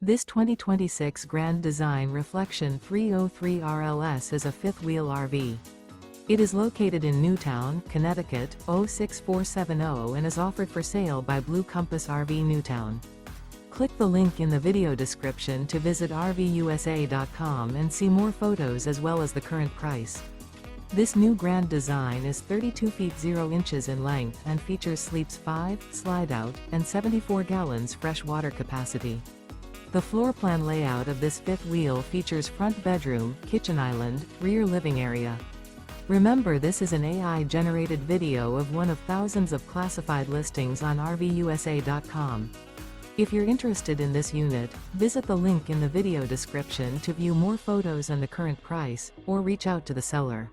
This 2026 Grand Design Reflection 303 RLS is a fifth-wheel RV. It is located in Newtown, Connecticut, 06470 and is offered for sale by Blue Compass RV Newtown. Click the link in the video description to visit RVUSA.com and see more photos as well as the current price. This new Grand Design is 32 feet 0 inches in length and features sleeps 5, Slideout, and 74 gallons fresh water capacity. The floor plan layout of this fifth wheel features front bedroom, kitchen island, rear living area. Remember, this is an AI-generated video of one of thousands of classified listings on RVUSA.com. If you're interested in this unit, visit the link in the video description to view more photos and the current price, or reach out to the seller.